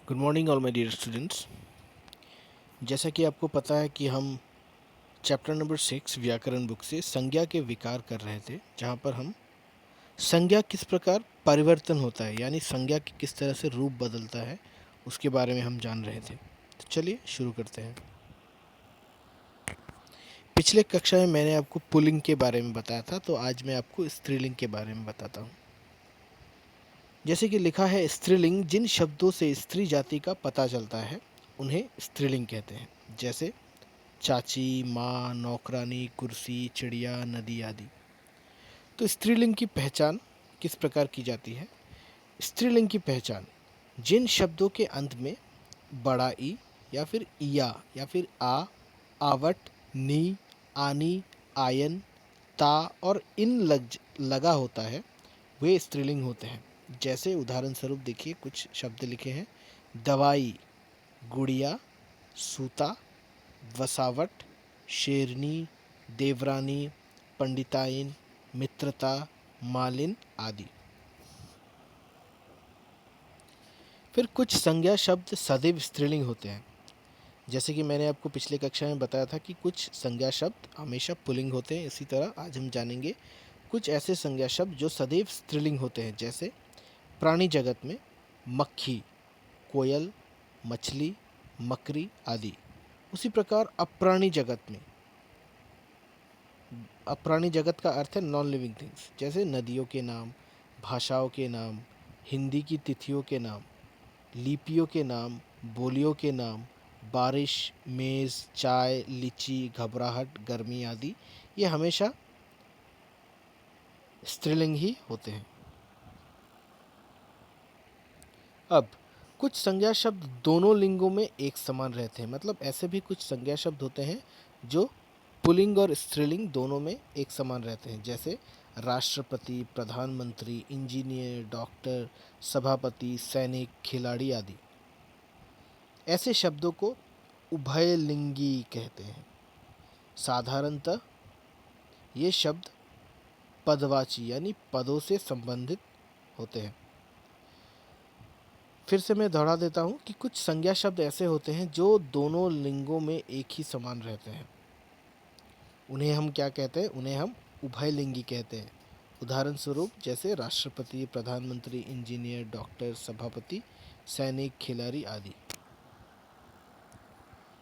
Good morning all my dear students. जैसा कि आपको पता है कि हम चैप्टर नंबर 6 व्याकरण बुक से संज्ञा के विकार कर रहे थे, जहाँ पर हम संज्ञा किस प्रकार परिवर्तन होता है यानी संज्ञा की किस तरह से रूप बदलता है उसके बारे में हम जान रहे थे। तो चलिए शुरू करते हैं। पिछले कक्षा में मैंने आपको पुल्लिंग के बारे में बताया था, तो आज मैं आपको स्त्रीलिंग के बारे में बताता हूँ। जैसे कि लिखा है, स्त्रीलिंग जिन शब्दों से स्त्री जाति का पता चलता है उन्हें स्त्रीलिंग कहते हैं, जैसे चाची, माँ, नौकरानी, कुर्सी, चिड़िया, नदी आदि। तो स्त्रीलिंग की पहचान किस प्रकार की जाती है? स्त्रीलिंग की पहचान जिन शब्दों के अंत में बड़ा ई या फिर इया या फिर आ, आवट, नी, आनी, आयन, ता और इन लगा होता है वे स्त्रीलिंग होते हैं। जैसे उदाहरण स्वरूप देखिए, कुछ शब्द लिखे हैं: दवाई, गुड़िया, सूता, वसावट, शेरनी, देवरानी, पंडिताइन, मित्रता, मालिन आदि। फिर कुछ संज्ञा शब्द सदैव स्त्रीलिंग होते हैं। जैसे कि मैंने आपको पिछले कक्षा में बताया था कि कुछ संज्ञा शब्द हमेशा पुल्लिंग होते हैं, इसी तरह आज हम जानेंगे कुछ ऐसे संज्ञा शब्द जो सदैव स्त्रीलिंग होते हैं। जैसे प्राणी जगत में मक्खी, कोयल, मछली, मकड़ी आदि। उसी प्रकार अप्राणी जगत में, अप्राणी जगत का अर्थ है नॉन लिविंग थिंग्स, जैसे नदियों के नाम, भाषाओं के नाम, हिंदी की तिथियों के नाम, लिपियों के नाम, बोलियों के नाम, बारिश, मेज़, चाय, लीची, घबराहट, गर्मी आदि। ये हमेशा स्त्रीलिंग ही होते हैं। अब कुछ संज्ञा शब्द दोनों लिंगों में एक समान रहते हैं, मतलब ऐसे भी कुछ संज्ञा शब्द होते हैं जो पुल्लिंग और स्त्रीलिंग दोनों में एक समान रहते हैं। जैसे राष्ट्रपति, प्रधानमंत्री, इंजीनियर, डॉक्टर, सभापति, सैनिक, खिलाड़ी आदि। ऐसे शब्दों को उभयलिंगी कहते हैं। साधारणतः ये शब्द पदवाची यानी पदों से संबंधित होते हैं। फिर से मैं दोहरा देता हूँ कि कुछ संज्ञा शब्द ऐसे होते हैं जो दोनों लिंगों में एक ही समान रहते हैं। उन्हें हम क्या कहते हैं? उन्हें हम उभयलिंगी कहते हैं। उदाहरण स्वरूप जैसे राष्ट्रपति, प्रधानमंत्री, इंजीनियर, डॉक्टर, सभापति, सैनिक, खिलाड़ी आदि।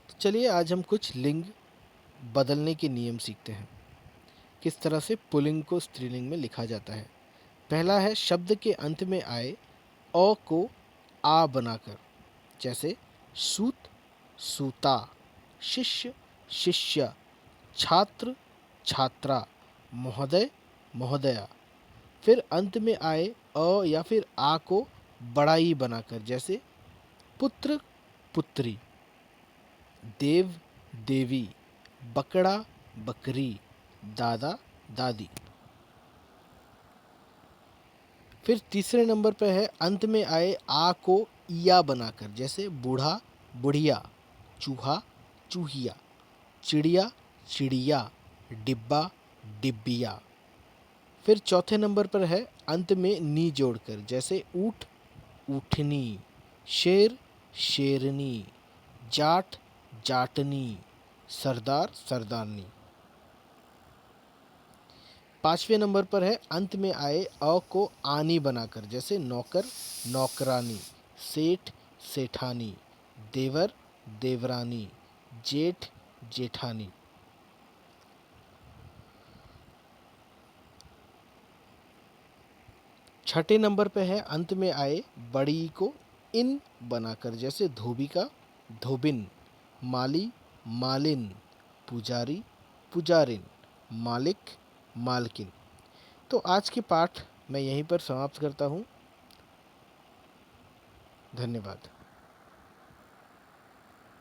तो चलिए आज हम कुछ लिंग बदलने के नियम सीखते हैं, किस तरह से पुल्लिंग को स्त्रीलिंग में लिखा जाता है। पहला है शब्द के अंत में आए अ को आ बनाकर, जैसे सूत, सूता, शिष्य, शिष्या, छात्र, छात्रा, महोदय, महोदया। फिर अंत में आए अ या फिर आ को बड़ा ई बनाकर, जैसे पुत्र, पुत्री, देव, देवी, बकड़ा, बकरी, दादा, दादी। फिर तीसरे नंबर पर है अंत में आए आ को इया बनाकर, जैसे बूढ़ा, बुढ़िया, चूहा, चूहिया, चिड़िया, चिड़िया, डिब्बा, डिब्बिया। फिर चौथे नंबर पर है अंत में नी जोड़कर, जैसे ऊँट, ऊँटनी, शेर, शेरनी, जाट, जाटनी, सरदार, सरदारनी। पांचवें नंबर पर है अंत में आए अ को आनी बनाकर, जैसे नौकर, नौकरानी, सेठ, सेठानी, देवर, देवरानी, जेठ, जेठानी। छठे नंबर पे है अंत में आए बड़ी ई को इन बनाकर, जैसे धोबी, धोबिन, माली, मालिन, पुजारी, पुजारिन, मालिक, मालकिन। तो आज के पाठ मैं यहीं पर समाप्त करता हूँ। धन्यवाद।